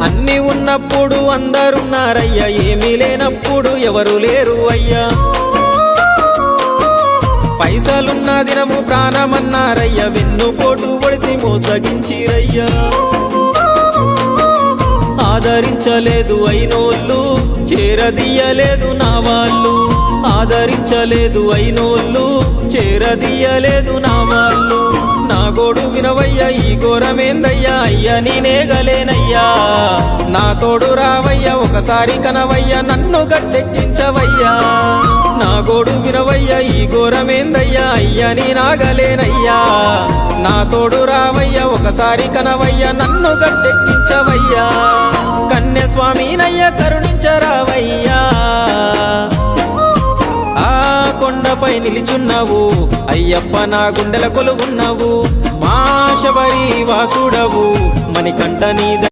అన్ని ఉన్నప్పుడు అందరున్నారయ్యా, ఏమీ లేనప్పుడు ఎవరు లేరు అయ్యా. పైసలున్న దినము ప్రాణమన్నారయ్యా, వెన్నుపోటు పొడిసి మోసగించిరయ్యా. ఆదరించలేదు అయినోళ్ళు, చేరదీయలేదు నా వాళ్ళు. ఆదరించలేదు అయినోళ్ళు, చేరదీయలేదు నా వాళ్ళు. నా గోడు వినవయ్యా, ఈ ఘోరమేందయ్యా, అయ్యా నేనేగలేనయ్యా. నా తోడు రావయ్యా, ఒకసారి కనవయ్యా, నన్ను గట్టెక్కించవయ్యా. నా గోడు వినవయ్యా, ఈ ఘోరమేందయ్యా, అయ్యా నేనాగలేనయ్యా. నా తోడు రావయ్యా, ఒకసారి కనవయ్యా, నన్ను గట్టెక్కించవయ్యా. కన్య స్వామినయ్య కరుణించరావయ్యా. ఆ కొండపై నిలిచున్నావు అయ్యప్ప, నా గుండెల కొలువున్నావు. మా శబరి వాసుడవు, మణికంఠ నీ